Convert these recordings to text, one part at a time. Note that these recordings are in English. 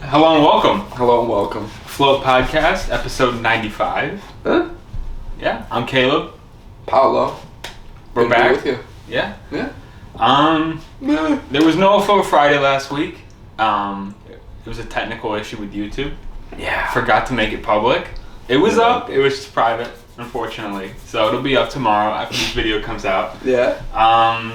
Hello and welcome. Hello and welcome. Float Podcast, episode 95. Huh? Yeah, I'm Caleb. Paolo. We're Good to be back. with you. Yeah. Yeah. There was no Float Friday last week. It was a technical issue with YouTube. Yeah. Forgot to make it public. It was up. It was just private, unfortunately. So it'll be up tomorrow after this video comes out. Yeah.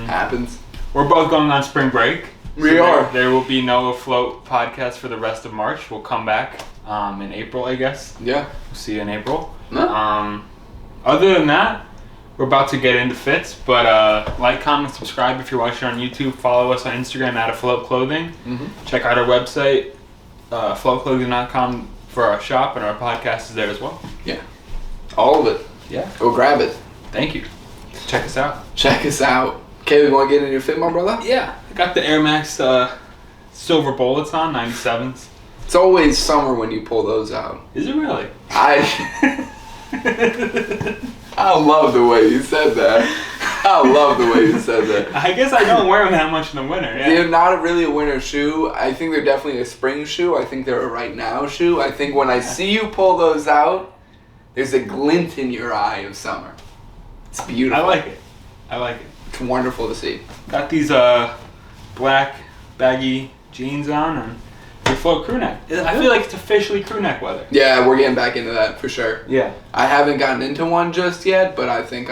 Happens. We're both going on spring break. We are. There will be no Float Podcast for the rest of March. We'll come back in April, I guess. Yeah. We'll see you in April. No. Other than that, we're about to get into fits, but like, comment, subscribe if you're watching on YouTube. Follow us on Instagram at Afloat Clothing. Mm-hmm. Check out our website, floatclothing.com, for our shop, and our podcast is there as well. Yeah. All of it. Yeah. Go grab it. Thank you. Check us out. Check us out. Okay, we want to get in your fit, my brother? Yeah. I got the Air Max silver bullets on, 97s. It's always summer when you pull those out. Is it really? I love the way you said that. I love the way you said that. I guess I don't wear them that much in the winter. Yeah. They're not really a winter shoe. I think they're definitely a spring shoe. I think they're a right now shoe. I think when I see you pull those out, there's a glint in your eye of summer. It's beautiful. I like it. It's wonderful to see. Got these black baggy jeans on and your float crew neck. I feel like it's officially crew neck weather. Yeah, we're getting back into that for sure. Yeah. I haven't gotten into one just yet, but I think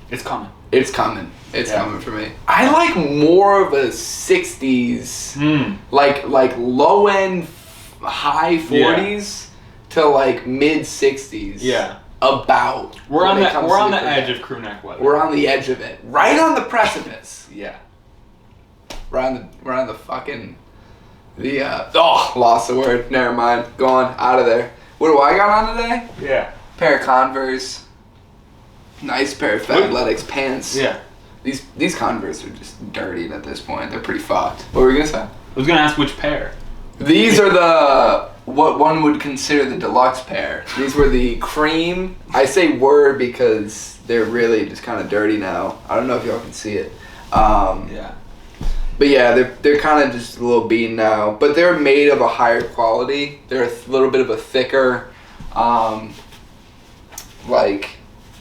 it's coming. It's coming. It's coming for me. I like more of a 60s, like low end, high 40s to like mid 60s. Yeah. About. We're on the edge of crew neck weather. We're on the edge of it. Right on the precipice. Yeah. We're on the fucking lost the word. Never mind. Gone. Out of there. What do I got on today? Yeah. Pair of Converse. Nice pair of Fabletics pants. Yeah. These Converse are just dirty at this point. They're pretty fucked. What were you gonna say? I was gonna ask which pair. These are what one would consider the deluxe pair. These were the cream. I say were because they're really just kind of dirty now. I don't know if y'all can see it. Yeah. But yeah, they're kind of just a little bean now. But they're made of a higher quality. They're a little bit of a thicker,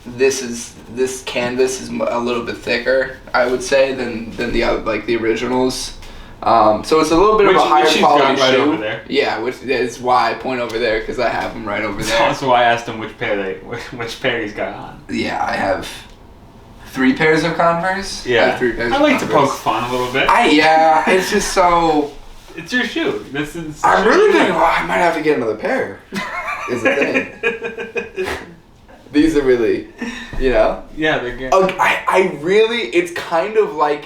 this canvas is a little bit thicker, I would say, than the other, like the originals. So it's a little bit of a higher quality right shoe. Over there. Yeah, which is why I point over there because I have them right over there. Also, I asked him which pair he's got on. Yeah, I have 3 pairs of Converse. Yeah, I have 3 pairs I of like Converse. to poke fun a little bit. It's just so. It's your shoe. I'm really thinking, I might have to get another pair. Is the thing. These are really, Yeah, they're good. I really, it's kind of like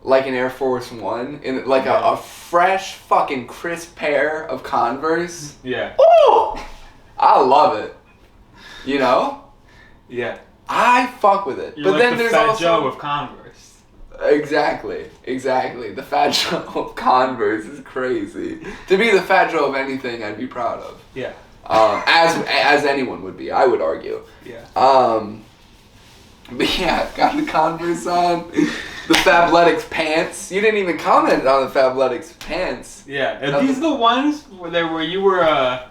like an Air Force One, a fresh fucking crisp pair of Converse. Yeah. Ooh! I love it. Yeah. I fuck with it. You're but like then the there's Fat also Joe of Converse. Exactly. The Fat Joe of Converse is crazy. To be the Fat Joe of anything, I'd be proud of. Yeah. As anyone would be, I would argue. Yeah. But yeah, got the Converse on, the Fabletics pants. You didn't even comment on the Fabletics pants. Yeah. Are these the ones where you were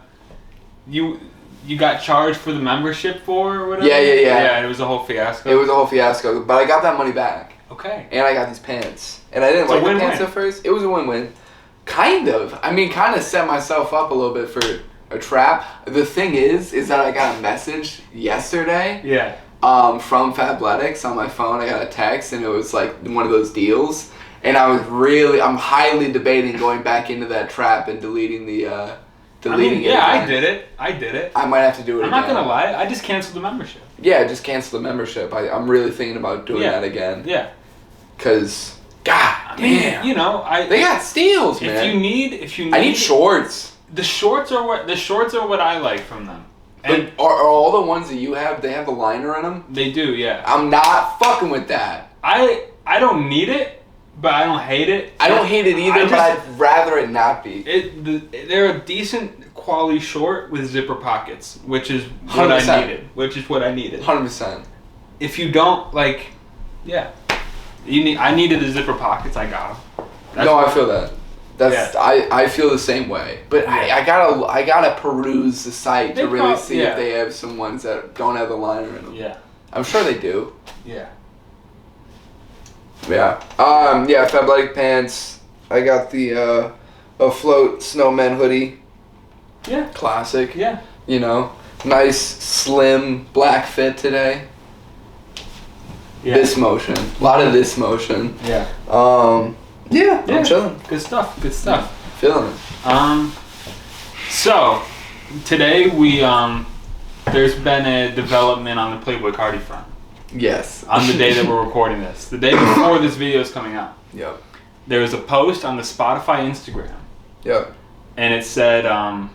you got charged for the membership for or whatever? Yeah. Yeah, it was a whole fiasco. It was a whole fiasco, but I got that money back. Okay. And I got these pants. And I didn't like the pants at first. It was a win-win. Kind of. I mean, kind of set myself up a little bit for a trap. The thing is that I got a message yesterday. Yeah. From Fabletics on my phone. I got a text and it was like one of those deals. And I'm highly debating going back into that trap and deleting it. Yeah, I did it. I might have to do it I'm again. not gonna lie, I just canceled the membership. Yeah, just cancel the membership. I'm really thinking about doing that again. Yeah. Cause, god damn. They got steals, man. If you need I need shorts. The shorts are what I like from them. And are all the ones that you have, they have the liner in them? They do, yeah. I'm not fucking with that. I don't need it, but I don't hate it. I don't hate it either, but I'd rather it not be. They're a decent quality short with zipper pockets, which is what 100%. I needed. 100%. If you don't, I needed the zipper pockets, I got them. I feel that. I feel the same way. But I gotta peruse the site to really see if they have some ones that don't have the liner in them. Yeah. I'm sure they do. Yeah. Yeah. Fabletics pants. I got the Afloat Snowman hoodie. Yeah. Classic. Yeah. You know, nice slim black fit today. Yeah. This motion. A lot of this motion. Yeah. Yeah, I'm chilling. Good stuff. Good stuff. Feeling it. So today we there's been a development on the Playboi Carti front. Yes. On the day that we're recording this, the day before this video is coming out. Yep. There was a post on the Spotify Instagram. Yep. And it said, I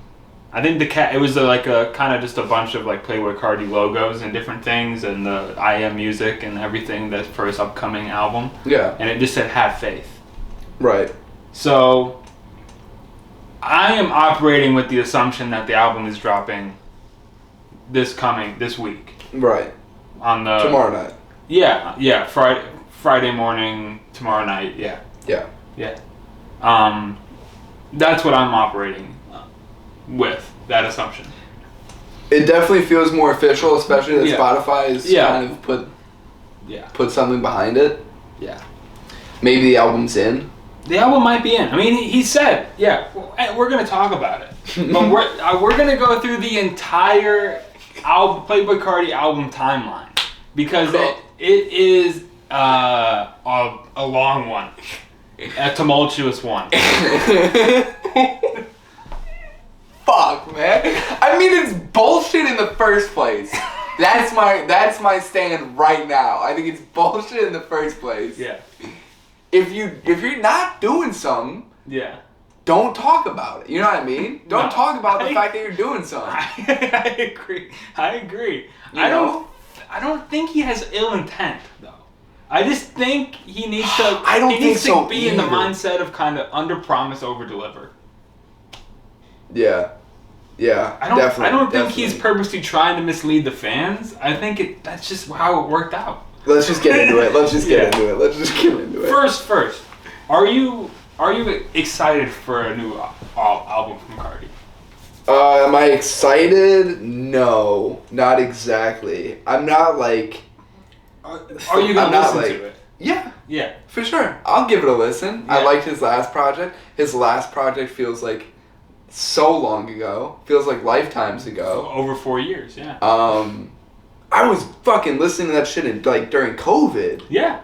think it was like a kind of just a bunch of like Playboi Carti logos and different things, and the IM music and everything that's for his upcoming album. Yeah. And it just said "Have Faith." Right. So I am operating with the assumption that the album is dropping this week. Right. On the tomorrow night. Yeah. Friday morning, tomorrow night. Yeah. Yeah. That's what I'm operating with, that assumption. It definitely feels more official, especially that Spotify is kind of put something behind it. Yeah. Maybe the album's in. The album might be in. I mean, he said, we're going to talk about it. But we're going to go through the entire Playboi Carti album timeline. Because it is a long one. A tumultuous one. Fuck, man. I mean, it's bullshit in the first place. That's my stand right now. I think it's bullshit in the first place. Yeah. If you're not doing something, don't talk about it. You know what I mean? Don't talk about the fact that you're doing something. I agree. I don't think he has ill intent though. I just think he needs to. He needs to be in the mindset of kind of under promise, over deliver. Yeah. Definitely. I don't think he's purposely trying to mislead the fans. I think that's just how it worked out. Let's just get into it. Let's just get into it. First, are you excited for a new album from Carti? Am I excited? No, not exactly. I'm not like. Are you gonna listen to it? Yeah, for sure. I'll give it a listen. I liked his last project. His last project feels like so long ago. Feels like lifetimes ago. Over 4 years, yeah. I was fucking listening to that shit during COVID. Yeah.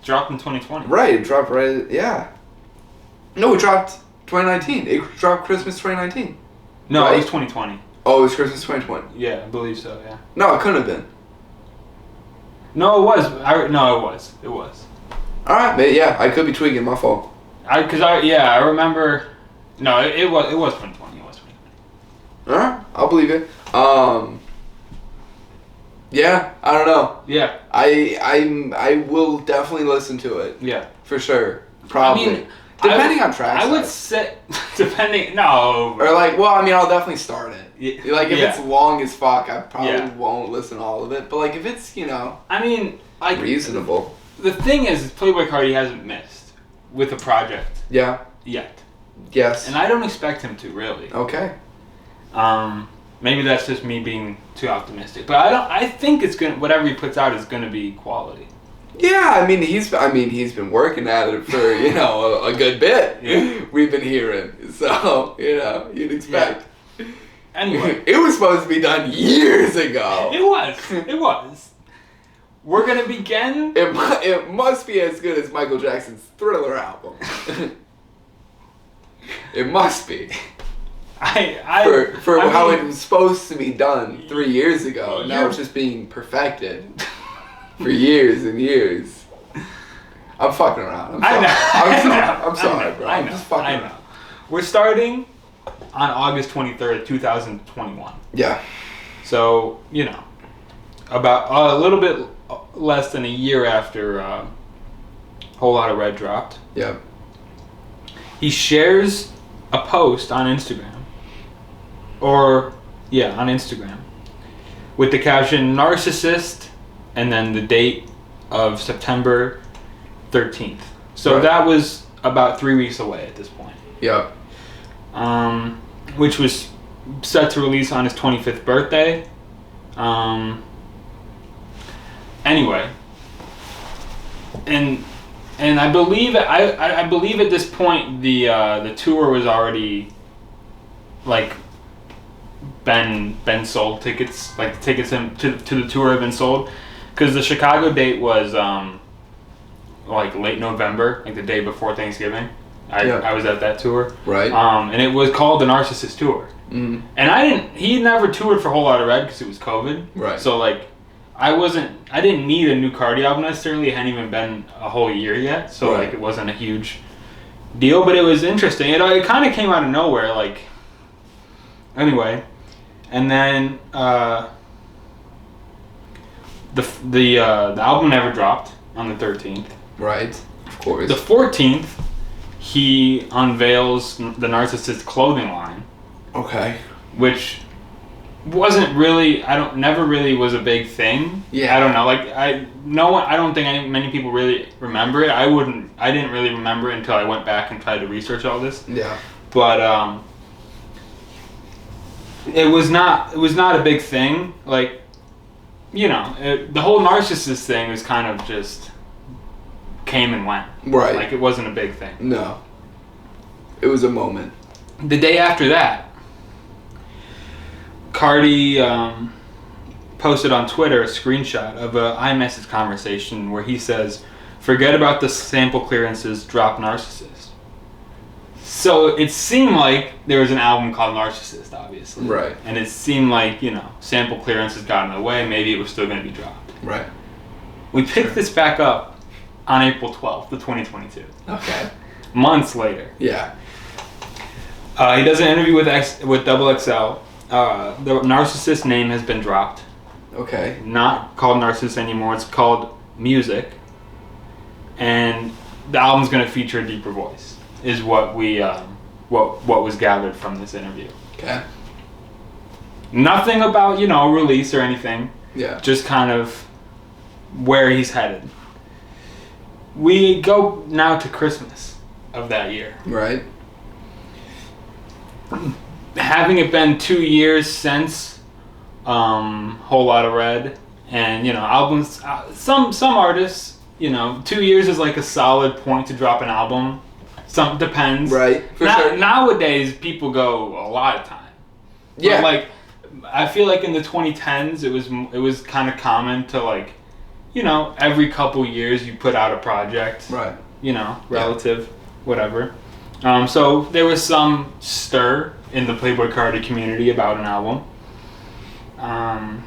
Dropped in 2020. Right, it dropped No, it dropped 2019. It dropped Christmas 2019. No, it was 2020. Oh, it was Christmas 2020. Yeah, I believe so. Yeah. No, it couldn't have been. No, it was. It was. All right, but yeah, I could be tweaking. My fault. I remember. No, it was 2020. It was 2020. All right, I'll believe it. Yeah, I don't know. Yeah. I will definitely listen to it. Yeah. For sure. Probably. I mean, depending on track. I would say depending. No. Or I'll definitely start it. Yeah. Like if it's long as fuck, I probably won't listen to all of it. But like if it's reasonable. The thing is, Playboi Carti hasn't missed with a project. Yeah. Yet. Yes. And I don't expect him to really. Okay. Maybe that's just me being too optimistic, but I think it's gonna. Whatever he puts out is gonna be quality. Yeah, I mean he's been working at it for a good bit. Yeah. We've been hearing, so you'd expect. Yeah. Anyway, it was supposed to be done years ago. It was. We're gonna begin. It must be as good as Michael Jackson's Thriller album. It must be. For how it was supposed to be done 3 years ago. Now it's just being perfected for years and years. I'm fucking around. I'm sorry, bro. I'm just fucking around. We're starting on August 23rd, 2021. Yeah. So, about a little bit less than a year after Whole Lotta Red dropped. Yeah. He shares a post on Instagram. On Instagram. With the caption, "Narcissist," and then the date of September 13th. So that was about 3 weeks away at this point. Yep. Which was set to release on his 25th birthday. Anyway, and I believe I believe at this point the tour was already like been sold tickets, like the tickets to the tour have been sold, because the Chicago date was like late November, like the day before Thanksgiving. I was at that tour. Right. And it was called the Narcissist Tour. Mm-hmm. And he never toured for Whole Lotta Red because it was COVID. Right. So like, I didn't need a new Carti album necessarily. It hadn't even been a whole year yet. So like, it wasn't a huge deal, but it was interesting. It kind of came out of nowhere, like, anyway. And then, the album never dropped on the 13th. Right. Of course. The 14th, he unveils the Narcissist clothing line. Okay. Which wasn't really, never really was a big thing. Yeah. I don't know, like, I don't think many people really remember it. I didn't really remember it until I went back and tried to research all this. Yeah. But, it was not a big thing. Like, you know, the whole Narcissist thing was kind of just came and went. Right. Like, it wasn't a big thing. No. It was a moment. The day after that, Carti posted on Twitter a screenshot of a iMessage conversation where he says, "Forget about the sample clearances, drop Narcissist." So it seemed like there was an album called Narcissist, obviously. Right. And it seemed like, you know, sample clearances got in the way, maybe it was still going to be dropped. Right. We picked this back up on April 12th, 2022. Okay. Months later. Yeah. He does an interview with Double XL. The Narcissist name has been dropped. Okay. Not called Narcissist anymore. It's called Music. And the album's going to feature a deeper voice, is what we what was gathered from this interview. Okay. Nothing about, you know, release or anything. Yeah. Just kind of where he's headed. We go now to Christmas of that year. Right. Having it been 2 years since Whole Lotta Red, and, you know, albums, some artists, you know, 2 years is like a solid point to drop an album. Some depends. Right. For sure. Nowadays, people go a lot of time. Yeah. But like, I feel like in the 2010s, it was kind of common to, like, you know, every couple years you put out a project. Right. You know, relative, whatever. So there was some stir in the Playboi Carti community about an album.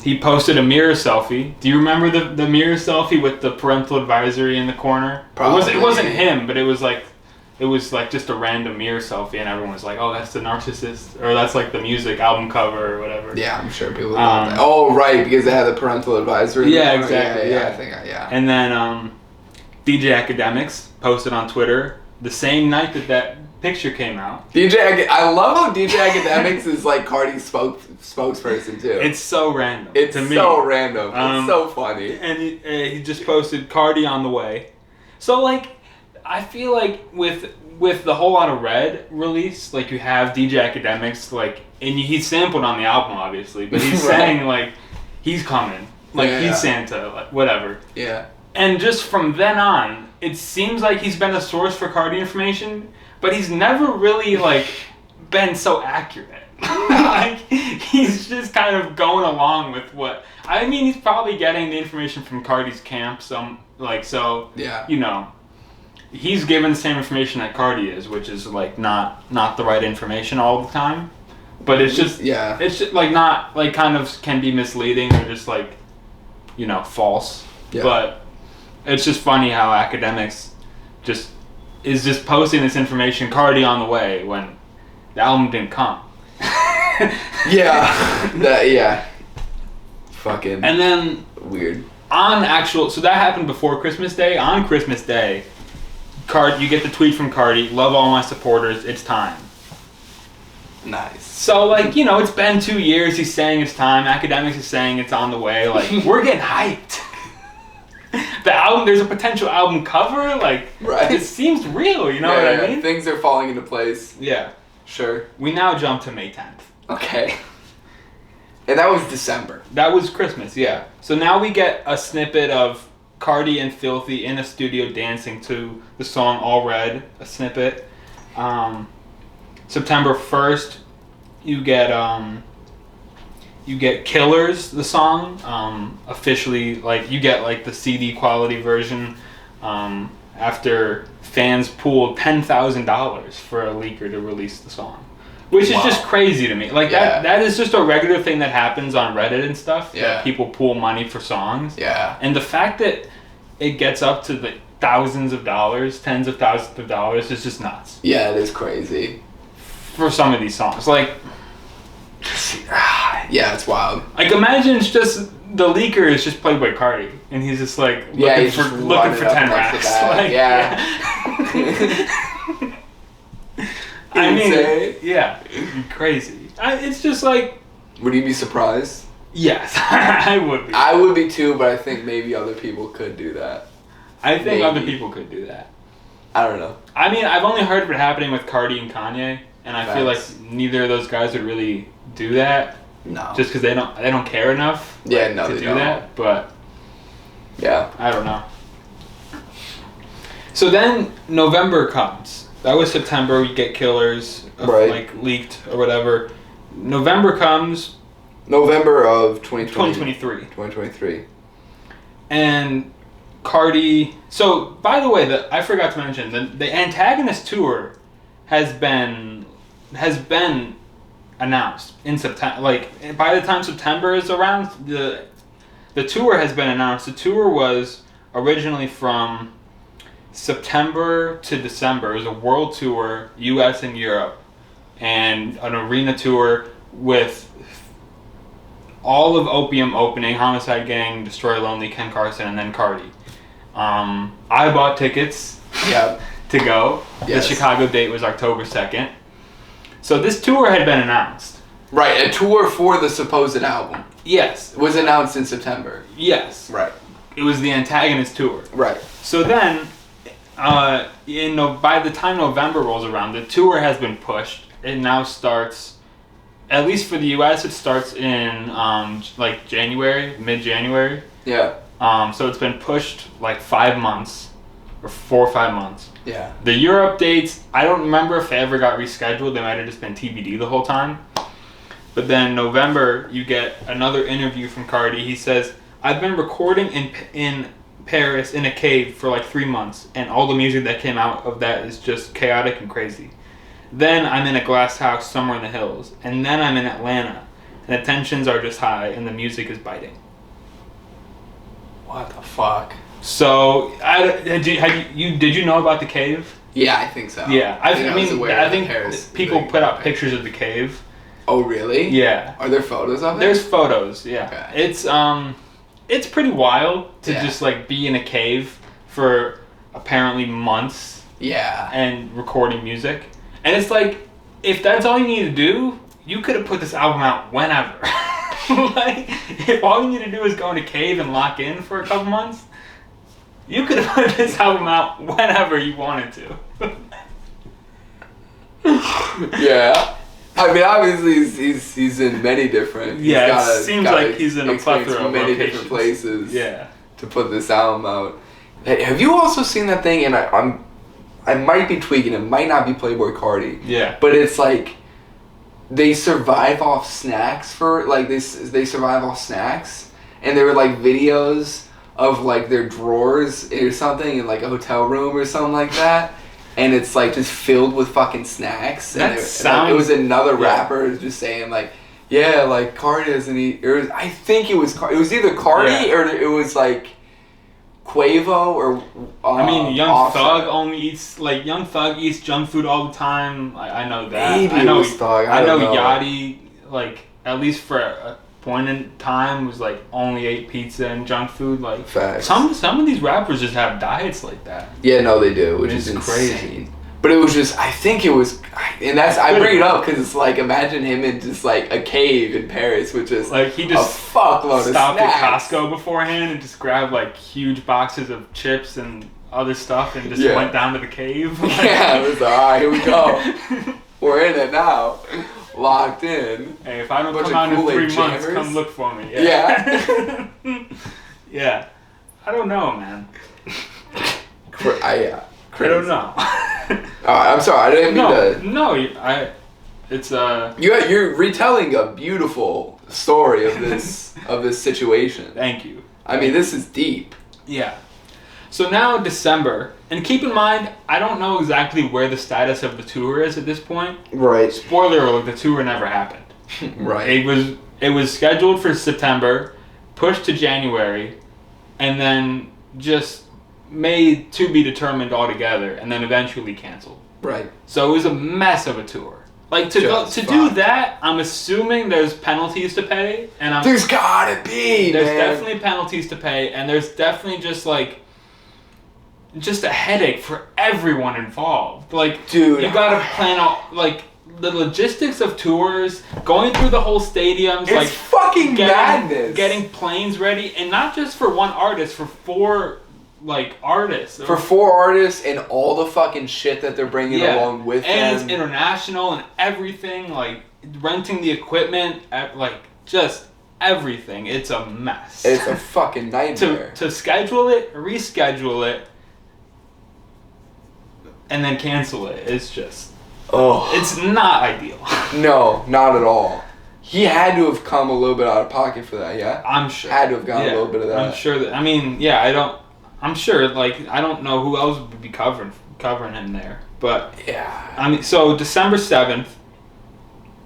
He posted a mirror selfie. Do you remember the mirror selfie with the parental advisory in the corner? Probably. It wasn't him, but it was like just a random mirror selfie, and everyone was like, "Oh, that's the Narcissist," or "That's like the Music album cover," or whatever. Yeah, I'm sure people thought that. Oh, right, because they had the parental advisory. Yeah, exactly. Yeah, I think. Yeah. And then DJ Academics posted on Twitter the same night that picture came out. I love how DJ Academics is like Carti's spokesperson too. It's so random. It's so random. It's so funny. And he just posted Carti on the way. So like, I feel like with the Whole Lotta Red release, like, you have DJ Academics, like, and he's sampled on the album obviously, but he's saying like he's coming, like he's Santa, like whatever. Yeah. And just from then on, it seems like he's been a source for Carti information, but he's never really like been so accurate. Like, he's just kind of going along with what, I mean, he's probably getting the information from Carti's camp, yeah. You know, he's given the same information that Carti is, which is like not the right information all the time. But it's just it's just like not like kind of can be misleading or just like, you know, false. Yeah. But it's just funny how Academics is just posting this information, Carti on the way, when the album didn't come. Yeah. Fucking. And then weird. So that happened before Christmas Day. On Christmas Day, you get the tweet from Carti, "Love all my supporters, it's time." Nice. So, like, you know, it's been 2 years, he's saying it's time, Academics is saying it's on the way, like, we're getting hyped. the album. There's a potential album cover. Like, right. It seems real. You know what I mean? Things are falling into place. Yeah. Sure. We now jump to May 10th. Okay. And that was December. That was Christmas. Yeah. So now we get a snippet of Carti and Filthy in a studio dancing to the song All Red. A snippet. September 1st, you get Killers, the song, officially, like, you get, like, the CD quality version, after fans pooled $10,000 for a leaker to release the song. Which is just crazy to me. Like, that is just a regular thing that happens on Reddit and stuff, that people pool money for songs. Yeah. And the fact that it gets up to, the thousands of dollars, tens of thousands of dollars, is just nuts. Yeah, it is crazy. For some of these songs. Like, yeah, it's wild. Like, imagine it's just the leaker is just Playboi Carti, and he's just like looking for 10 racks. Like, yeah. I mean, yeah, it'd be crazy. It's just like. Would you be surprised? Yes, I would be. I would be too, but I think maybe other people could do that. I think other people could do that. I don't know. I mean, I've only heard of it happening with Carti and Kanye. And I feel like neither of those guys would really do that. No. Just because they don't care enough. To do that. But yeah, I don't know. So then November comes. That was September. We get Killers, like leaked or whatever. November comes. November of 2023. 2023. And Carti. So by the way, I forgot to mention the Antagonist tour has been announced in September. Like, by the time September is around, the tour has been announced. The tour was originally from September to December. It was a world tour, U.S. and Europe, and an arena tour with all of Opium opening, Homicide Gang, Destroy Lonely, Ken Carson, and then Carti. I bought tickets. Yeah. To go. Yes. The Chicago date was October 2nd. So this tour had been announced. Right, a tour for the supposed album. Yes. It was announced in September. Yes. Right. It was the Antagonist tour. Right. So then, by the time November rolls around, the tour has been pushed. It now starts, at least for the US, it starts in like January, mid-January. Yeah. So it's been pushed like 5 months. Or 4 or 5 months. Yeah. The Europe dates, I don't remember if they ever got rescheduled. They might have just been TBD the whole time. But then November, you get another interview from Carti. He says, I've been recording in Paris in a cave for like 3 months, and all the music that came out of that is just chaotic and crazy. Then I'm in a glass house somewhere in the hills, and then I'm in Atlanta, and the tensions are just high, and the music is biting. What the fuck? So, did you know about the cave? Yeah, I think so. Yeah, I think people put out pictures of the cave. Oh, really? Yeah. Are there photos of it? There's photos. Yeah. Okay. It's pretty wild to just like be in a cave for apparently months. Yeah. And recording music, and it's like, if that's all you need to do, you could have put this album out whenever. Like, if all you need to do is go in a cave and lock in for a couple months. You could have put this album out whenever you wanted to. Yeah. I mean, obviously he's in many different. Yeah, it seems like he's in a plethora of many locations. different places. Yeah. To put this album out. Hey, have you also seen that thing? And I might be tweaking. It might not be Playboi Carti. Yeah. But it's like they survive off snacks they survive off snacks, and there were like videos of like their drawers or something in like a hotel room or something like that, and it's like just filled with fucking snacks. And it was another rapper just saying like, yeah, like Carti doesn't eat. I think it was either Carti or it was like Quavo or I mean, Young Thug Young Thug eats junk food all the time. I know that. Maybe it was Thug. I know Yachty, like, at least for a point in time, was like only ate pizza and junk food. Like, facts. Some of these rappers just have diets like that. Yeah, no, they do, which is crazy. But it was just, I think it was, and that's, I bring it up because it's like, imagine him in just like a cave in Paris with just like he just a fuckload of stopped at snacks. Costco beforehand and just grabbed like huge boxes of chips and other stuff and just went down to the cave. Yeah, it was alright, here we go. We're in it now. Locked in. Hey, if I don't come out in 3 months, come look for me. Yeah. Yeah. I don't know, man. Yeah. I don't know. I'm sorry, I didn't mean to. No, it's You're retelling a beautiful story of this situation. Thank you. I mean, this is deep. Yeah. So now December, and keep in mind, I don't know exactly where the status of the tour is at this point. Right. Spoiler alert: the tour never happened. Right. It was scheduled for September, pushed to January, and then just made to be determined altogether, and then eventually canceled. Right. So it was a mess of a tour. Like to do that, I'm assuming there's penalties to pay, and there's gotta be. There's man. definitely penalties to pay, and there's definitely just a headache for everyone involved. Like, dude, you gotta plan out like the logistics of tours, going through the whole stadiums, it's fucking madness. Getting planes ready, and not just for one artist, for 4 artists. For 4 artists and all the fucking shit that they're bringing along with and them. And it's international and everything, like renting the equipment, just everything. It's a mess. It's a fucking nightmare. to schedule it, reschedule it, and then cancel it. It's just... It's not ideal. No, not at all. He had to have come a little bit out of pocket for that, yeah? I'm sure. Had to have gotten a little bit of that. I'm sure that... I mean, I'm sure, I don't know who else would be covering him there. But... Yeah. I mean, so December 7th...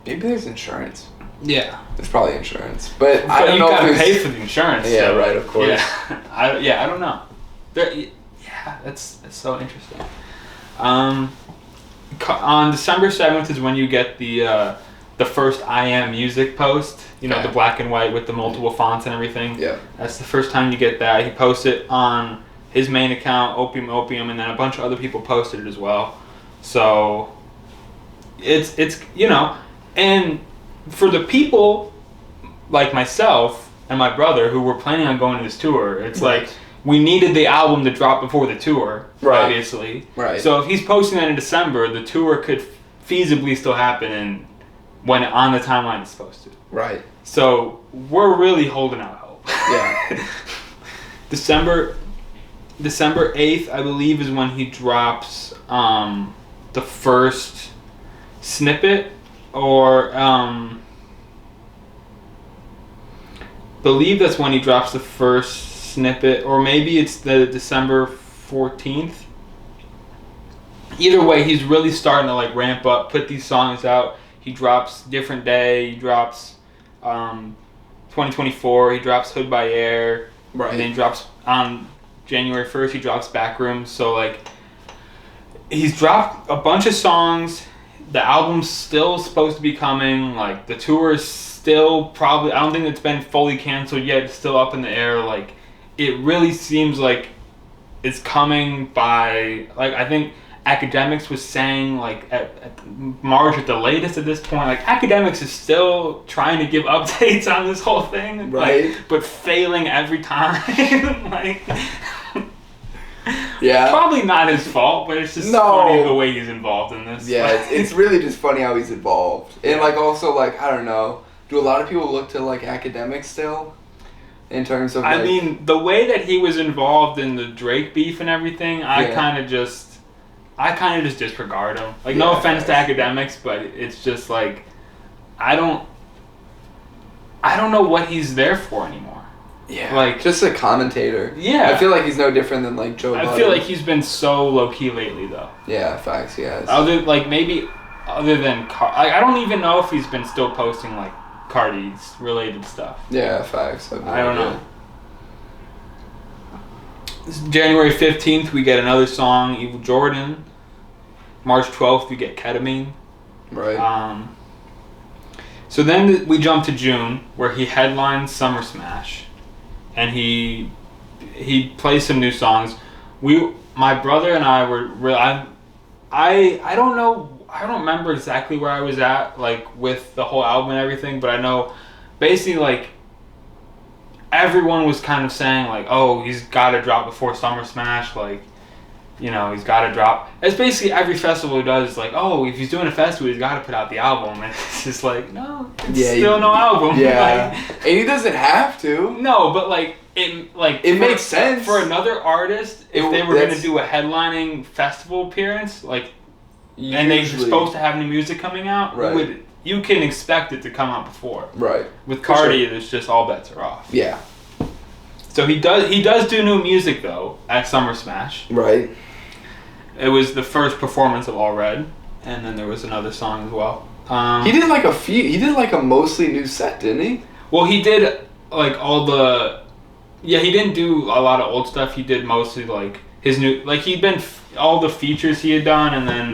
Maybe there's insurance. Yeah. There's probably insurance. But I don't know if you if gotta pay for the insurance. Yeah, so, right, of course. Yeah. I don't know. That's so interesting. On December 7th is when you get the first I Am Music post. You know, the black and white with the multiple fonts and everything. Yeah. That's the first time you get that. He posts it on his main account, Opium, and then a bunch of other people posted it as well. So it's and for the people like myself and my brother who were planning on going to this tour, it's like we needed the album to drop before the tour, obviously. Right. So if he's posting that in December, the tour could feasibly still happen when on the timeline it's supposed to. Right. So we're really holding out hope. Yeah. December 8th, I believe, is when he drops the first snippet, or believe that's when he drops the first snippet, or maybe it's the December 14th. Either way, he's really starting to ramp up, put these songs out. He drops Different Day, he drops 2024, he drops Hood by Air, and then he drops on January 1st, he drops Backrooms. So he's dropped a bunch of songs. The album's still supposed to be coming. The tour is still probably... I don't think it's been fully canceled yet. It's still up in the air. It really seems like it's coming by... I think Academics was saying, at March at the latest at this point. Academics is still trying to give updates on this whole thing. Right. But failing every time. Yeah. Probably not his fault, but it's just funny the way he's involved in this. Yeah, it's really just funny how he's involved. And also I don't know, do a lot of people look to Academics still? In terms of I mean, the way that he was involved in the Drake beef and everything, I kind of just disregard him. No offense to Academics, but it's just I don't know what he's there for anymore. Yeah, just a commentator. Yeah, I feel like he's no different than Joe Budden. I feel like he's been so low key lately, though. Yeah, facts. Yeah. Maybe other than I don't even know if he's been still posting Carti's related stuff. Yeah, facts. I don't know. January 15th, we get another song, Evil Jordan. March 12th, we get Ketamine. Right. So then we jump to June, where he headlines Summer Smash. And he plays some new songs. My brother and I were I don't know. I don't remember exactly where I was at, like, with the whole album and everything, but I know basically, like, everyone was kind of saying, like, oh, he's got to drop before Summer Smash, like, you know, he's got to drop. It's basically every festival does, like, oh, if he's doing a festival, he's got to put out the album. And it's just like, no, it's still no album. Yeah. Like, and he doesn't have to. no, but, like, it makes sense. For another artist, if they were going to do a headlining festival appearance, like, and they're supposed to have new music coming out, right. You can expect it to come out before. Right. With Carti, it's just all bets are off. Yeah. So he does do new music though at Summer Smash. Right. It was the first performance of All Red, and then there was another song as well. He did like a few. He did like a mostly new set, didn't he? Well, he did like all the. Yeah, he didn't do a lot of old stuff. He did mostly like his new. Like he'd been all the features he had done, and then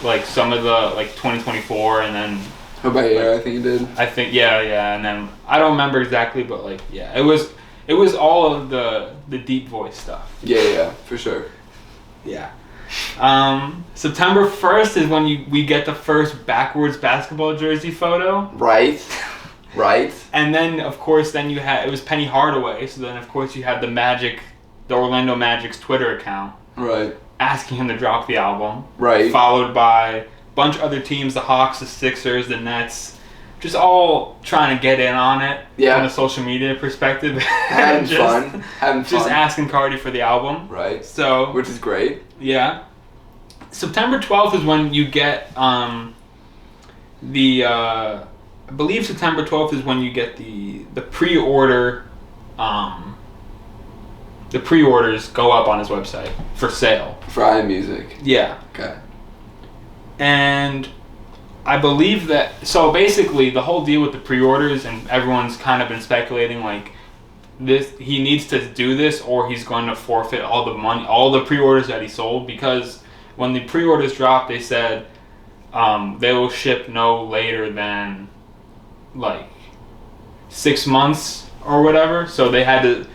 like some of the like 2024, and then. How about you? I think he did. I think yeah, and then I don't remember exactly, but like yeah, it was all of the deep voice stuff. Yeah, for sure. Yeah. September 1st is when we get the first backwards basketball jersey photo. Right. And then of course it was Penny Hardaway, so then of course you had the Orlando Magic's Twitter account. Right. Asking him to drop the album. Right. Followed by a bunch of other teams, the Hawks, the Sixers, the Nets, just all trying to get in on it from a social media perspective. Having fun. Just asking Carti for the album. Right. So, which is great. Yeah. September 12th is when you get I believe September 12th is when you get the pre-order the pre-orders go up on his website for sale. For iMusic. Yeah. Okay. And I believe that, so basically the whole deal with the pre-orders, and everyone's kind of been speculating like he needs to do this or he's going to forfeit all the money, all the pre-orders that he sold, because when the pre-orders dropped, they said they will ship no later than like 6 months or whatever. So they had to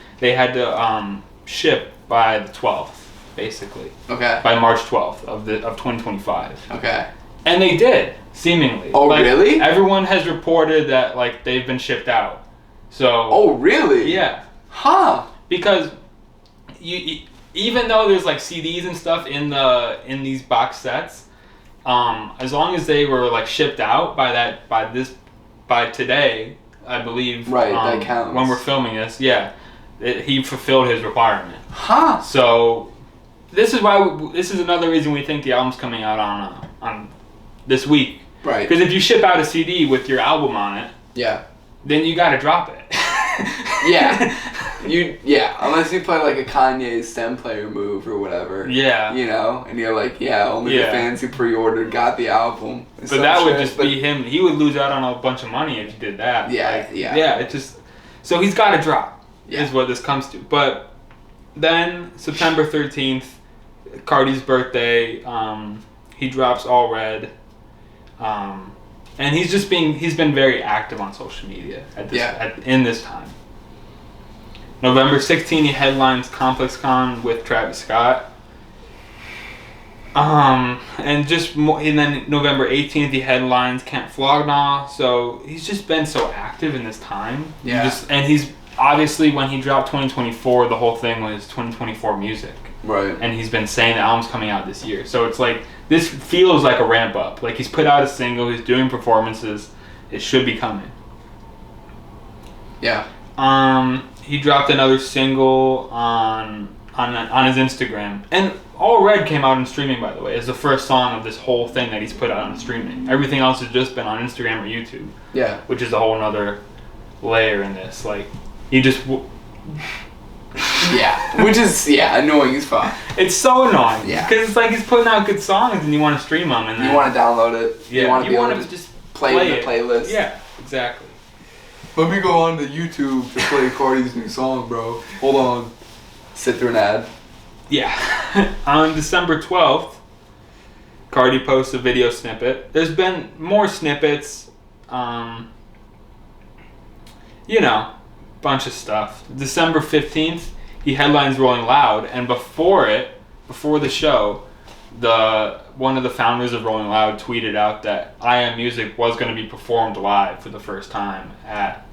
ship by the 12th, basically. Okay. By March 12th of 2025. Okay. And they did, seemingly. Oh, like, really? Everyone has reported that like they've been shipped out. So. Oh, really? Yeah. Huh. Because you even though there's like CDs and stuff in these box sets, as long as they were like shipped out by today, I believe. Right. That counts. When we're filming this, yeah, he fulfilled his requirement. Huh. So this is another reason we think the album's coming out on this week. Right. Because if you ship out a CD with your album on it, yeah, then you got to drop it. Yeah. Unless you play like a Kanye stem player move or whatever. Yeah. You know, and you're like, only the fans who pre-ordered got the album. But that would just be him. He would lose out on a bunch of money if he did that. Yeah, Yeah, it just... So he's got to drop, is what this comes to. But then, September 13th, Carti's birthday, he drops All Red. And he's been very active on social media in this time. November 16th, he headlines Complex Con with Travis Scott. And then November 18th, he headlines Camp Flog Gnaw. So he's just been so active in this time. Yeah. And he's obviously, when he dropped 2024, the whole thing was 2024 music. Right. And he's been saying the album's coming out this year. So it's like, this feels like a ramp up. Like he's put out a single, he's doing performances. It should be coming. Yeah. He dropped another single on his Instagram. And All Red came out in streaming, by the way. It's the first song of this whole thing that he's put out on streaming. Everything else has just been on Instagram or YouTube. Yeah. Which is a whole nother layer in this. Like, he just... Yeah, which is annoying as fuck. It's so annoying. Yeah, because it's like he's putting out good songs and you want to stream them, and then you want to download it. Yeah, you want to be able to just play in the playlist. Yeah, exactly. Let me go on to YouTube to play Carti's new song, bro. Hold on. Sit through an ad. Yeah. On December 12th, Carti posts a video snippet. There's been more snippets. Bunch of stuff. December 15th, he headlines Rolling Loud, and before the show, one of the founders of Rolling Loud tweeted out that I Am Music was going to be performed live for the first time at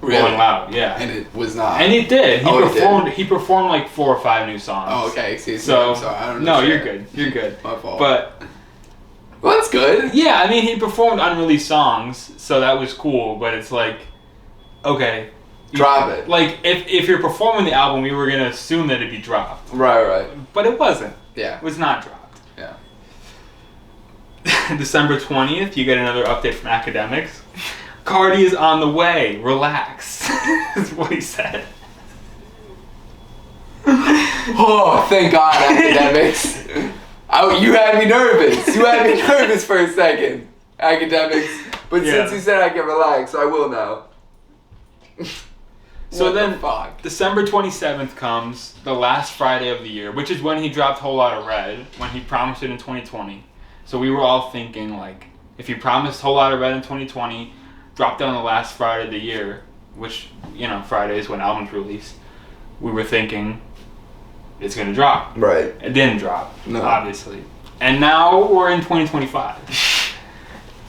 Rolling Loud. Yeah, and it was not. And it did. He performed like 4 or 5 new songs. Oh, okay. Excuse me. So I'm sorry. I don't know. No, you're good. You're good. My fault. But well, that's good. Yeah, I mean, he performed unreleased songs, so that was cool. But it's like, okay. Drop it. Like, if you're performing the album, we were going to assume that it'd be dropped. Right. But it wasn't. Yeah. It was not dropped. Yeah. December 20th, you get another update from Academics. Carti is on the way. Relax. Is what he said. Oh, thank God, Academics. You had me nervous. You had me nervous for a second, Academics. But since you said I can relax, I will now. So then, December 27th comes, the last Friday of the year, which is when he dropped Whole Lotta Red, when he promised it in 2020. So we were all thinking, like, if he promised Whole Lotta Red in 2020, dropped it on the last Friday of the year, which, Friday is when albums release, we were thinking it's going to drop. Right. It didn't drop, obviously. And now we're in 2025.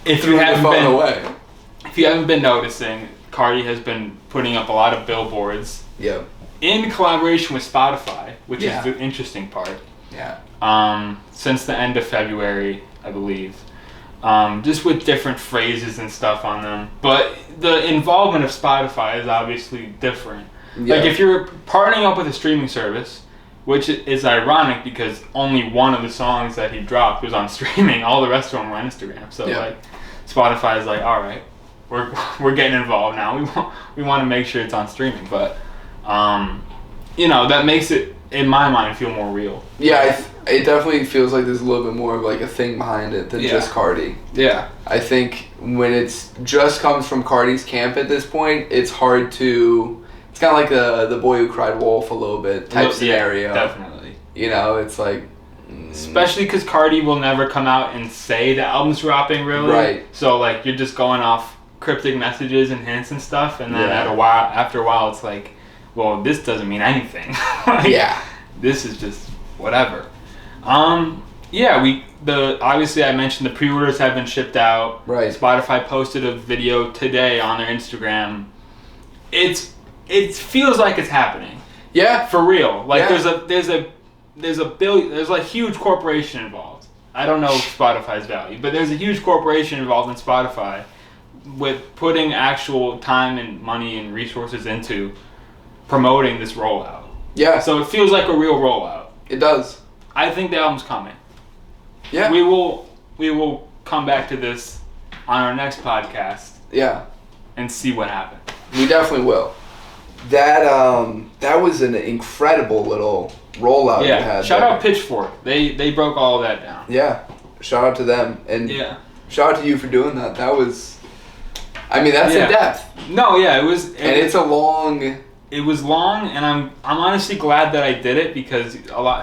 If you haven't been noticing, Carti has been putting up a lot of billboards. Yep. In collaboration with Spotify, which is the interesting part. Yeah. Since the end of February, I believe. Just with different phrases and stuff on them. But the involvement of Spotify is obviously different. Yeah. Like, if you're partnering up with a streaming service, which is ironic because only one of the songs that he dropped was on streaming, all the rest of them were on Instagram. So, Spotify is like, all right, we're getting involved now. We want to make sure it's on streaming. But, that makes it, in my mind, feel more real. Yeah, it definitely feels like there's a little bit more of like a thing behind it than just Carti. Yeah. I think when it's just comes from Carti's camp at this point, it's hard to... It's kind of like the boy who cried wolf a little bit type scenario. Definitely. It's like... Especially because Carti will never come out and say the album's dropping, really. Right. So, like, you're just going off cryptic messages and hints and stuff, and then after a while, it's like, well, this doesn't mean anything. This is just whatever. Obviously I mentioned the pre-orders have been shipped out. Right. Spotify posted a video today on their Instagram. It feels like it's happening. Yeah. For real. Like there's a huge corporation involved. I don't know Spotify's value, but there's a huge corporation involved in Spotify with putting actual time and money and resources into promoting this rollout. Yeah. So it feels like a real rollout. It does. I think the album's coming. Yeah. We will come back to this on our next podcast. Yeah. And see what happened. We definitely will. That was an incredible little rollout you had. Shout out Pitchfork. They broke all of that down. Yeah. Shout out to them. And shout out to you for doing that. That was that's in depth. No, it was it's a long... It was long, and I'm honestly glad that I did it because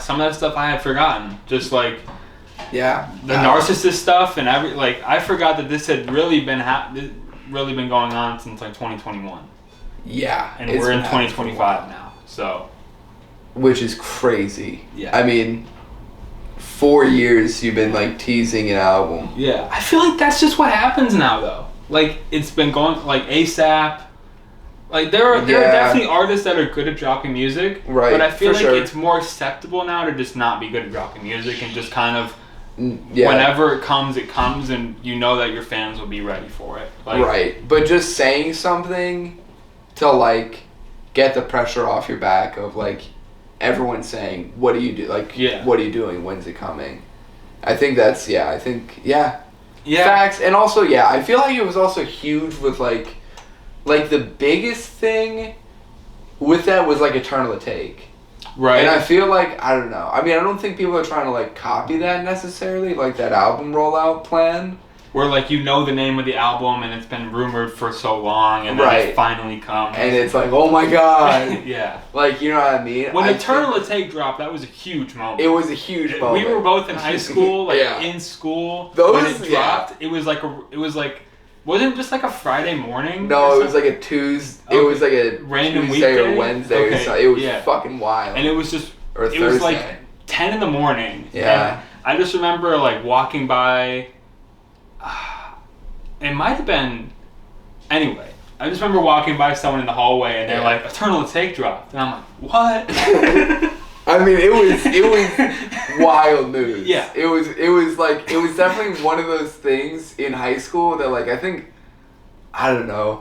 some of that stuff I had forgotten. Just like the narcissist stuff and I forgot that this had really been going on since like 2021. Yeah, and we're in 2025 now, so which is crazy. Yeah, I mean, 4 years you've been like teasing an album. Yeah, I feel like that's just what happens now though. Like it's been going like ASAP. Like there are definitely artists that are good at dropping music, right? But I feel like it's more acceptable now to just not be good at dropping music and just kind of whenever it comes, and you know that your fans will be ready for it. Like, right, but just saying something to like get the pressure off your back of like everyone saying, "What do you do? Like, what are you doing? When's it coming?" I think that's facts, and also I feel like it was also huge with like the biggest thing with that was like Eternal Take. Right. And I feel like, I don't know. I mean, I don't think people are trying to like copy that necessarily, like that album rollout plan. Where like the name of the album and it's been rumored for so long and then it finally comes. And it's like, oh my God. Yeah. Like, you know what I mean? When Eternal Take dropped, that was a huge moment. It was a huge moment. We were both in high school, in school. When it dropped, it was like wasn't it just like a Friday morning? No, it was like a Tuesday. Okay. It was like a random Tuesday weekday? or Wednesday or something. It was fucking wild. And it was just... Or Thursday. It was 10 in the morning. Yeah. And I just remember like walking by. It might have been. Anyway, I just remember walking by someone in the hallway and they're like, Eternal Take dropped. And I'm like, what? I mean, it was wild news. Yeah. It was definitely one of those things in high school that like, I don't know.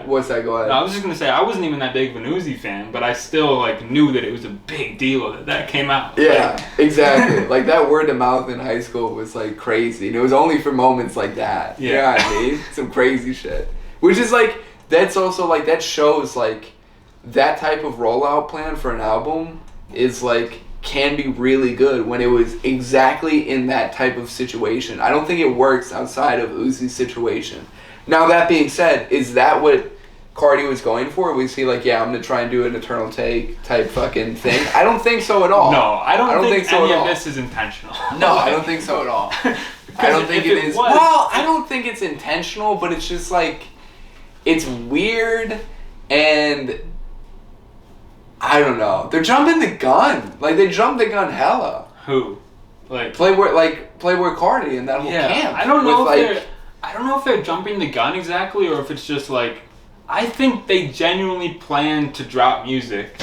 What's that? Go ahead. No, I was just going to say, I wasn't even that big of an Uzi fan, but I still like knew that it was a big deal that came out. Yeah, exactly. Like that word of mouth in high school was like crazy. And it was only for moments like that. Yeah. You know what I mean? Some crazy shit. Which is like, that's also like, that shows like that type of rollout plan for an album is like, can be really good when it was exactly in that type of situation. I don't think it works outside of Uzi's situation. Now that being said, is that what Carti was going for? Was he like, yeah, I'm gonna try and do an Eternal Take type fucking thing? I don't think so at all. No, I don't think so any of this is intentional. No, I don't think so at all. I don't think it is. Well, I don't think it's intentional, but it's just like, it's weird and I don't know. They're jumping the gun. Like they jumped the gun hella. Who? Like Playboi Carti and that whole camp. I don't know if they're jumping the gun exactly or if it's just like, I think they genuinely planned to drop music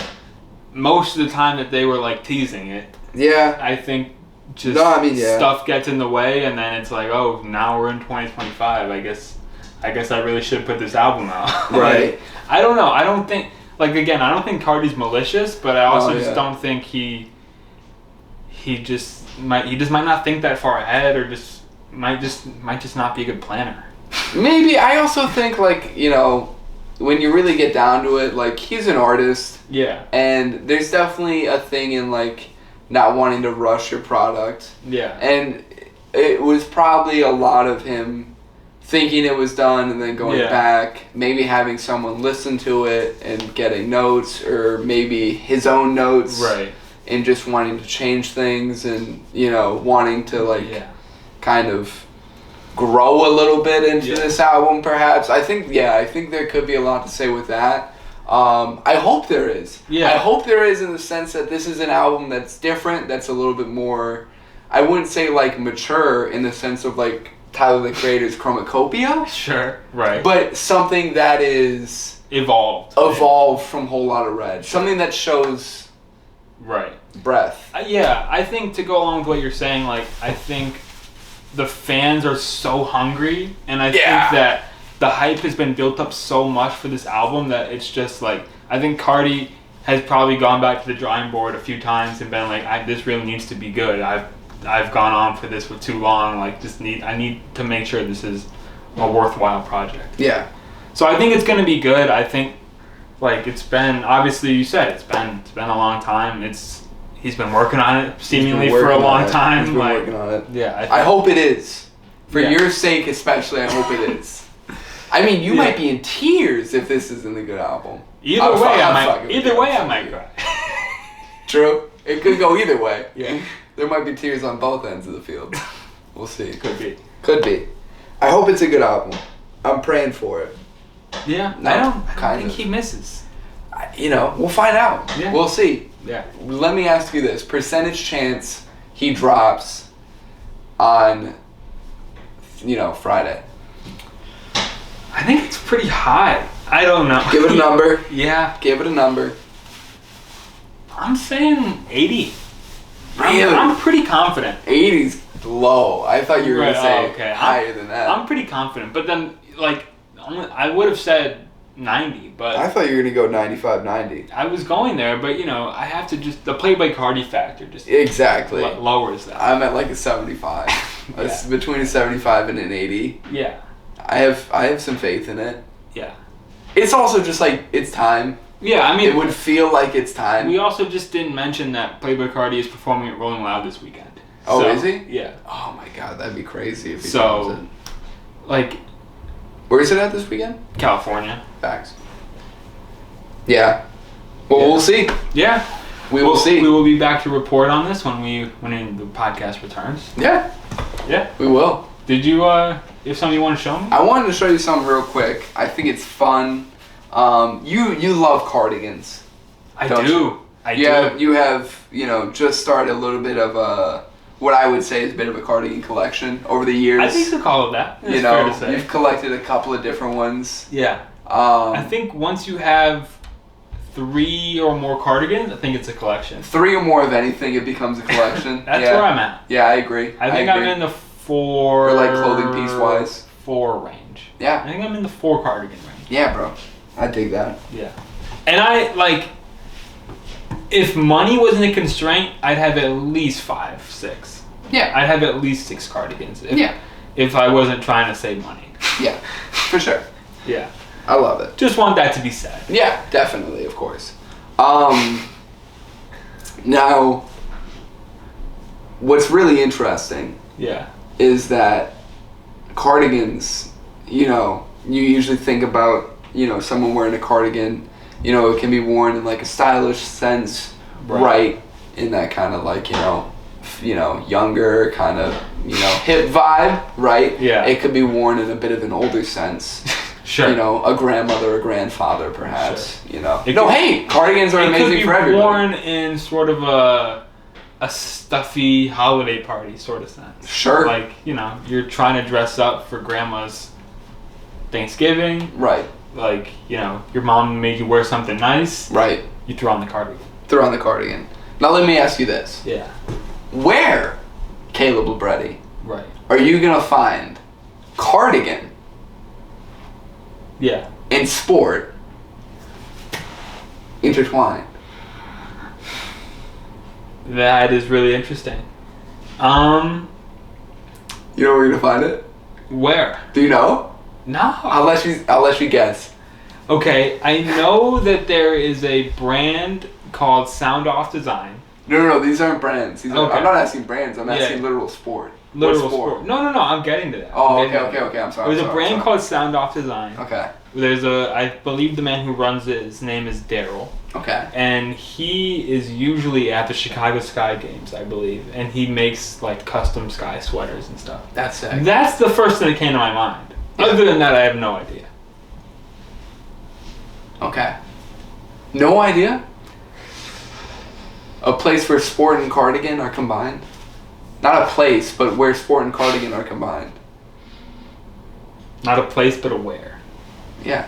most of the time that they were like teasing it. Yeah. I think just stuff gets in the way and then it's like, oh, now we're in 2025. I guess I really should put this album out. Right. Like, I don't know. I don't think, like again, I don't think Carti's malicious, but I also just don't think he just might not think that far ahead or just might just not be a good planner. Maybe. I also think like, you know, when you really get down to it, like he's an artist. Yeah. And there's definitely a thing in like not wanting to rush your product. Yeah. And it was probably a lot of him thinking it was done and then going back, maybe having someone listen to it and getting notes or maybe his own notes. Right. And just wanting to change things and, you know, wanting to like kind of grow a little bit into this album perhaps. I think there could be a lot to say with that. I hope there is. Yeah. I hope there is in the sense that this is an album that's different, that's a little bit more, I wouldn't say like mature in the sense of like Tyler the Creator's Chromacopia. Sure, right. But something that is evolved from Whole Lotta Red. Something that shows breath. I think to go along with what you're saying, like I think the fans are so hungry and I think that the hype has been built up so much for this album that it's just like, I think Carti has probably gone back to the drawing board a few times and been like, this really needs to be good. I've gone on for this for too long. Like, I need to make sure this is a worthwhile project. Yeah. So I think it's gonna be good. I think, like, it's been, obviously you said it's been a long time. He's been working on it seemingly for a long time. He's been working on it. Yeah. I hope it is. For your sake especially, I hope it is. I mean, you might be in tears if this isn't a good album. Either way, I might cry. True. It could go either way. Yeah. There might be tears on both ends of the field. We'll see. Could be. I hope it's a good album. I'm praying for it. Yeah. I don't think he misses. You know, we'll find out. Yeah. We'll see. Yeah. Let me ask you this. Percentage chance he drops on, Friday. I think it's pretty high. I don't know. Give it a number. Yeah. Give it a number. I'm saying 80. Really? I'm pretty confident. 80's low. I thought you were going to say higher than that. I'm pretty confident. But then, like, I would have said 90, but... I thought you were going to go 95, 90. I was going there, but, I have to just... The Playboi Carti factor just... Exactly. Lowers that. I'm at like a 75. It's between a 75 and an 80. Yeah. I have some faith in it. Yeah. It's also just like, it's time. Yeah, I mean... It would feel like it's time. We also just didn't mention that Playboi Carti is performing at Rolling Loud this weekend. Oh, is he? Yeah. Oh my god, that'd be crazy if he comes in. Like... Where is it at this weekend? California. Facts. Yeah. Well, we'll see. Yeah. We will see. We will be back to report on this when the podcast returns. Yeah. Yeah. We will. Did you, if something you want to show me? I wanted to show you something real quick. I think it's fun. You love cardigans. I do. You have just started a little bit of a, what I would say is a bit of a cardigan collection over the years. I think you could call it that. It's fair to say. You've collected a couple of different ones. Yeah. I think once you have 3 or more cardigans, I think it's a collection. 3 or more of anything, it becomes a collection. That's where I'm at. Yeah, I agree. I think I'm in the 4. Or like clothing piece wise. 4 range. Yeah. I think I'm in the 4 cardigan range. Yeah, bro. I dig that. Yeah. And I like, if money wasn't a constraint, I'd have at least 5, 6. Yeah. I'd have at least 6 cardigans. If I wasn't trying to save money. Yeah, for sure. Yeah. I love it. Just want that to be said. Yeah, definitely, of course. Now, what's really interesting is that cardigans, you usually think about, someone wearing a cardigan, it can be worn in like a stylish sense, right? In that kind of like, younger kind of, hip vibe, right? Yeah. It could be worn in a bit of an older sense. Sure. A grandmother, a grandfather, perhaps. Sure. Cardigans are amazing for everybody. It could be worn in sort of a stuffy holiday party sort of sense. Sure. Like, you're trying to dress up for grandma's Thanksgiving. Right. Like, your mom made you wear something nice. Right. You throw on the cardigan. Throw on the cardigan. Now let me ask you this. Yeah. Where, Caleb Libretti, right, are you going to find cardigan in sport intertwined? That is really interesting. You know where you're going to find it? Where? Do you know? No. I'll let you guess. Okay, I know that there is a brand called Sound Off Design. No, these aren't brands. I'm not asking brands. I'm asking literal sport. Literal sport. No, I'm getting to that. Oh, okay. I'm sorry. There's a brand called Sound Off Design. Okay. I believe the man who runs it, his name is Daryl. Okay. And he is usually at the Chicago Sky Games, I believe, and he makes like custom Sky sweaters and stuff. That's sick. That's the first thing that came to my mind. Yeah. Other than that, I have no idea. Okay. No idea? A place where sport and cardigan are combined? Not a place, but where sport and cardigan are combined. Not a place, but a where. Yeah.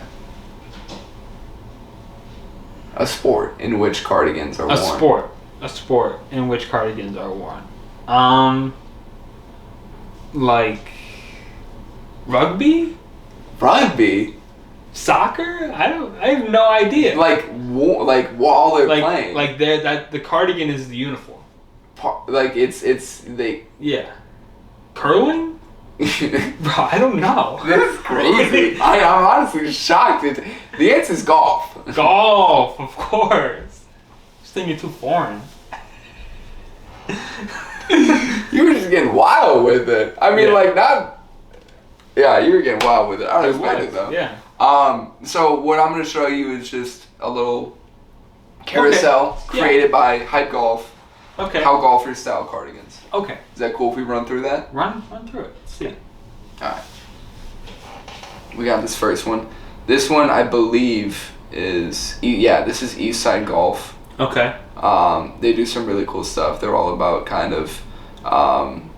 A sport in which cardigans are worn. A sport in which cardigans are worn. Like rugby? Rugby? Soccer? I have no idea. While they're playing. Like the cardigan is the uniform. Yeah. Curling? Bro, I don't know. This is crazy. I'm honestly shocked. The answer is golf. Golf, of course. This thing is too foreign. You were just getting wild with it. I mean, you were getting wild with it. I respect it though. Yeah. So what I'm going to show you is just a little carousel created by Hype Golf. Okay. How golfers style cardigans. Okay. Is that cool if we run through that? Run through it. Let's see. Alright. We got this first one. This one I believe is this is East Side Golf. Okay. They do some really cool stuff. They're all about kind of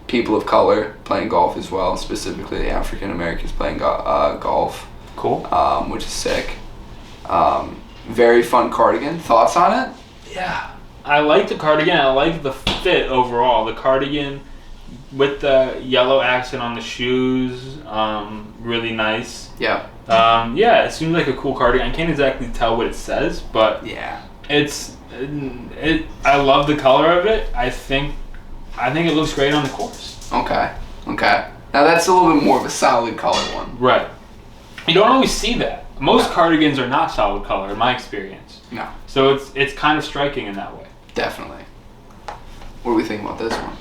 people of color playing golf as well, specifically the African Americans playing golf. Cool. Which is sick. Very fun cardigan. Thoughts on it? Yeah. I like the cardigan. I like the fit overall. The cardigan with the yellow accent on the shoes, really nice. Yeah. It seems like a cool cardigan. I can't exactly tell what it says, but yeah, I love the color of it. I think it looks great on the course. Okay. Now that's a little bit more of a solid color one. Right. You don't always see that. Most cardigans are not solid color in my experience. No. So it's kind of striking in that way. Definitely. What do we think about this one?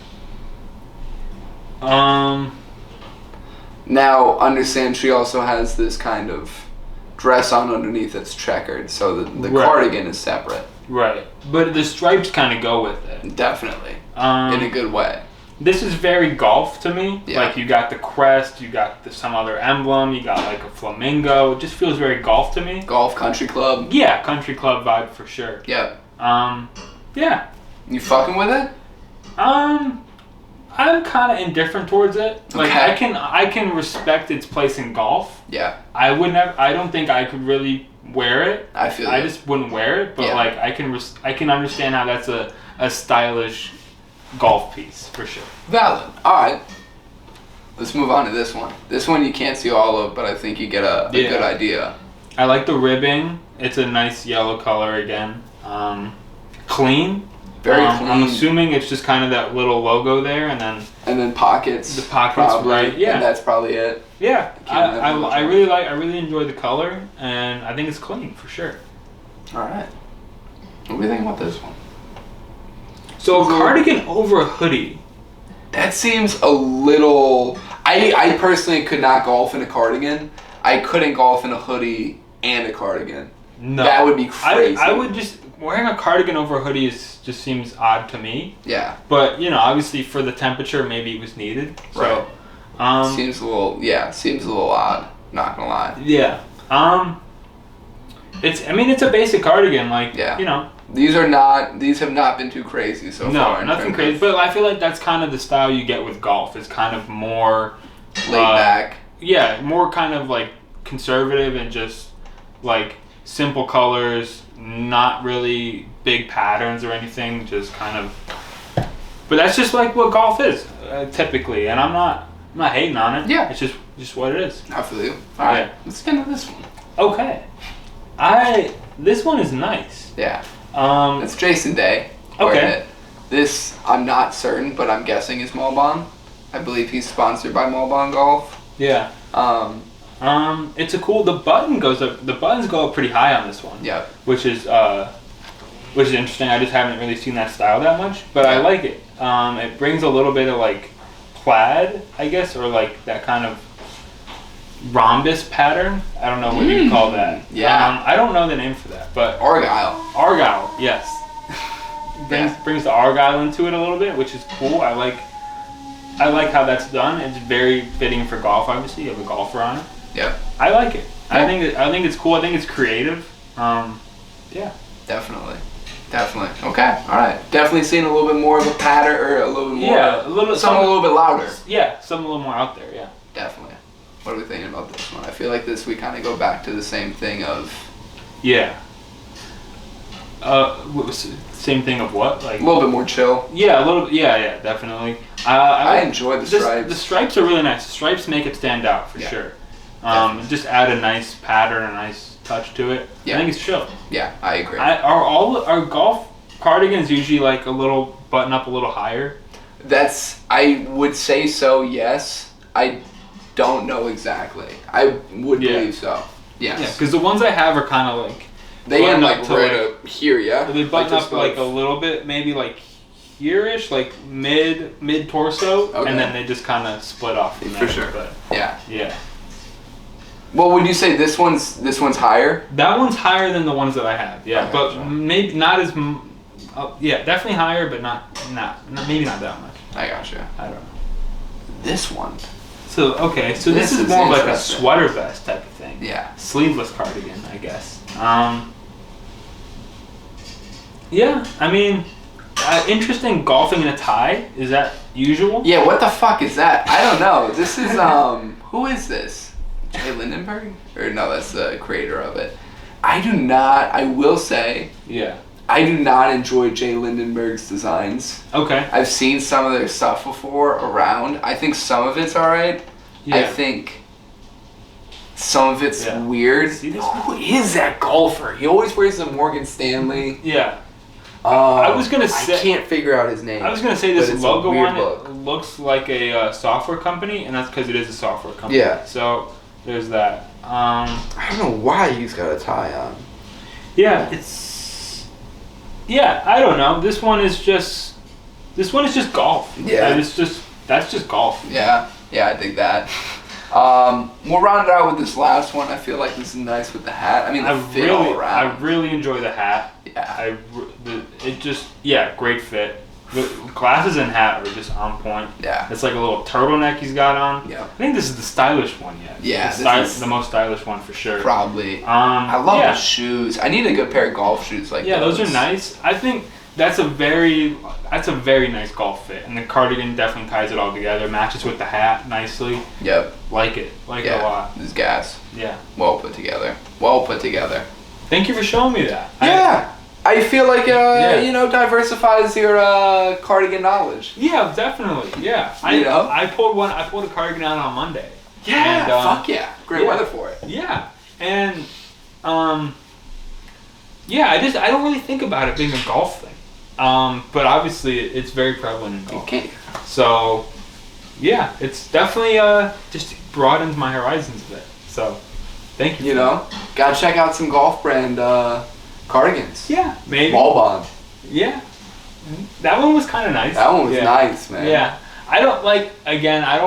Now, understand she also has this kind of dress on underneath that's checkered, so the cardigan is separate. Right. But the stripes kind of go with it. Definitely. In a good way. This is very golf to me. Yeah. Like you got the crest, you got some other emblem, you got like a flamingo. It just feels very golf to me. Golf country club. Yeah, country club vibe for sure. Yep. Yeah. You fucking with it? I'm kind of indifferent towards it. Like, Okay. I can respect its place in golf. Yeah. I don't think I could really wear it. I feel I you. just wouldn't wear it, but Yeah. like I can understand how that's a stylish golf piece for sure. Valid. All right. Let's move on to this one. This one you can't see all of, but I think you get a good idea. I like the ribbing. It's a nice yellow color again. Clean. Very clean. I'm assuming it's just kind of that little logo there, and then pockets. The pockets, probably, right? Yeah. And that's probably it. Yeah. I really enjoy the color, and I think it's clean for sure. All right. What do you think about this one? So a cardigan over a hoodie. That seems a little. I personally could not golf in a cardigan. I couldn't golf in a hoodie and a cardigan. No. That would be crazy. I would just wearing a cardigan over a hoodie just seems odd to me. Yeah. But obviously for the temperature, maybe it was needed. So, right. Seems a little odd. Not gonna lie. Yeah. It's a basic cardigan. Like These have not been too crazy so far. No, nothing crazy. But I feel like that's kind of the style you get with golf. It's kind of more laid back. Yeah, more kind of like conservative and just like simple colors, not really big patterns or anything. Just kind of. But that's just like what golf is typically, and I'm not hating on it. Yeah, it's just what it is. I feel you. All right, let's get into this one. Okay, this one is nice. Yeah. It's Jason Day. Okay. This, I'm not certain, but I'm guessing is Malbon. I believe he's sponsored by Malbon Golf. Yeah. It's the buttons go up pretty high on this one. Yeah. Which is interesting. I just haven't really seen that style that much, but I like it. It brings a little bit of like plaid, I guess, or like that kind of rhombus pattern. I don't know what you call that. Yeah. I don't know the name for that, but Argyle, yes. brings the argyle into it a little bit, which is cool. I like how that's done. It's very fitting for golf. Obviously, you have a golfer on it. Yep. I like it. Yeah. I think it's cool. I think it's creative. Yeah. Definitely. Okay. All right. Definitely seeing a little bit more of a pattern, or a little bit more. Yeah, something a little bit louder. Yeah, something a little more out there. Yeah. Definitely. What are we thinking about this one? I feel like we kind of go back to the same thing of. Yeah. Same thing of what? Like a little bit more chill. Yeah, a little. Yeah, definitely. I enjoy the stripes. The stripes are really nice. The stripes make it stand out for sure. Just add a nice pattern, a nice touch to it. Yeah. I think it's chill. Yeah, I agree. Are golf cardigans usually like a little button up a little higher? I would say so. Yes. I don't know exactly. I would believe so. Yes. Yeah, because the ones I have are kind of like they end like right up here. Yeah. They button up like a little bit, maybe like here-ish, like mid torso, and then they just kind of split off from there. For sure. But yeah. Well, would you say this one's higher? That one's higher than the ones that I have. Yeah, but maybe not as. Definitely higher, but maybe not that much. I gotcha. I don't know. This one. So this is more like a sweater vest type of thing. Yeah. Sleeveless cardigan, I guess. Yeah, I mean, interesting golfing in a tie. Is that usual? Yeah, what the fuck is that? I don't know. This is, who is this? Jay Lindenberg? Or no, that's the creator of it. I will say. Yeah. I do not enjoy Jay Lindenberg's designs. Okay. I've seen some of their stuff before around. I think some of it's alright. Yeah. I think some of it's weird. Who is that golfer? He always wears the Morgan Stanley. Yeah. I was gonna say I can't figure out his name. I was gonna say this logo on it looks like a software company, and that's because it is a software company. Yeah. So there's that. I don't know why he's got a tie on. Yeah, I don't know. This one is just golf. Yeah. That's just golf. Yeah, I dig that. We'll round it out with this last one. I feel like this is nice with the hat. I mean, all around. I really enjoy the hat. Yeah. Great fit The glasses and hat are just on point. Yeah. It's like a little turtleneck he's got on. Yeah. I think this is the stylish one yet. Yeah. The most stylish one for sure. Probably. I love the shoes. I need a good pair of golf shoes like those are nice. I think that's a very nice golf fit, and the cardigan definitely ties it all together. Matches with the hat nicely. Yep. Like it a lot. This is gas. Yeah. Well put together. Thank you for showing me that. Yeah. I feel like diversifies your cardigan knowledge. Yeah, definitely. Yeah. I pulled a cardigan out on Monday. Yeah. And, fuck yeah. Great weather for it. Yeah. And I don't really think about it being a golf thing. But obviously it's very prevalent in golf. Okay. So yeah, it's definitely just broadens my horizons a bit. So thank you. Gotta check out some golf brand cardigans. Yeah, maybe. Ball Bond. Yeah. That one was kind of nice. That one was nice, man. Yeah. I don't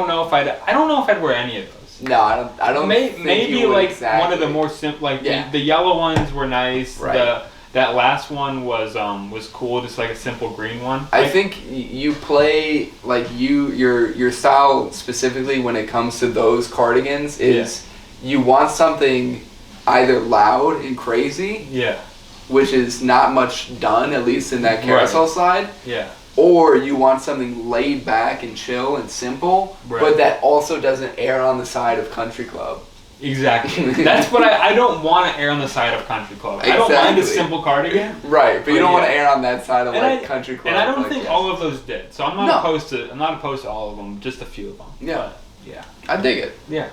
know if I'd wear any of those. No, I don't. Maybe like exactly. One of the more simple, the yellow ones were nice. Right. That last one was cool, just like a simple green one. I think you play like your style specifically when it comes to those cardigans is you want something either loud and crazy. Yeah. Which is not much done, at least in that carousel side. Yeah. Or you want something laid back and chill and simple, but that also doesn't err on the side of country club. Exactly. That's what I don't want to err on the side of country club. Exactly. I don't mind a simple cardigan. Right, but you don't want to err on that side of country club. And I don't think all of those did. So I'm not opposed to all of them, just a few of them. Yeah. But, yeah. I dig it. Yeah.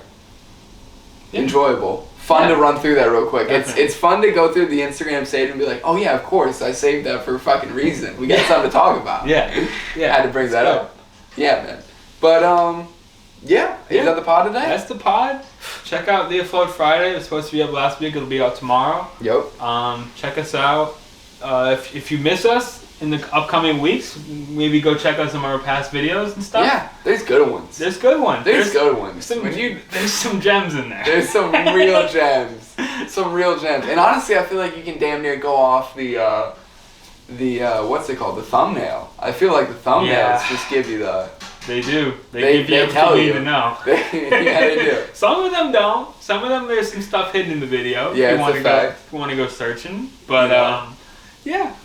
Enjoyable. Fun to run through that real quick. Definitely. It's fun to go through the Instagram stage and be like, oh yeah, of course, I saved that for a fucking reason. We got something to talk about. Yeah. I had to bring that up. Yeah, man. But is that the pod today? That's the pod. Check out the Afloat Friday. It was supposed to be up last week. It'll be out tomorrow. Yep. Check us out. If you miss us in the upcoming weeks, maybe go check out some of our past videos and stuff. Yeah, there's good ones. There's good ones. There's good ones. There's some gems in there. There's some real gems. Some real gems. And honestly, I feel like you can damn near go off the what's it called? The thumbnail. I feel like the thumbnails just give you the... They do. They give you everything you need to know. They do. Some of them don't. Some of them there's some stuff hidden in the video. Yeah, if you want to go searching. But I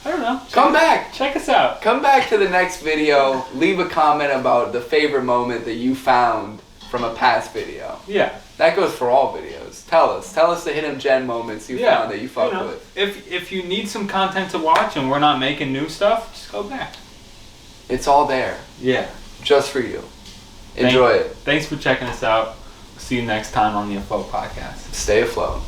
don't know. Come back. Check us out. Come back to the next video. Leave a comment about the favorite moment that you found from a past video. Yeah. That goes for all videos. Tell us the hidden gem moments you found that you fucked with. If you need some content to watch and we're not making new stuff, just go back. It's all there. Yeah. Just for you. Enjoy it. Thanks for checking us out. See you next time on the Afloat Podcast. Stay afloat.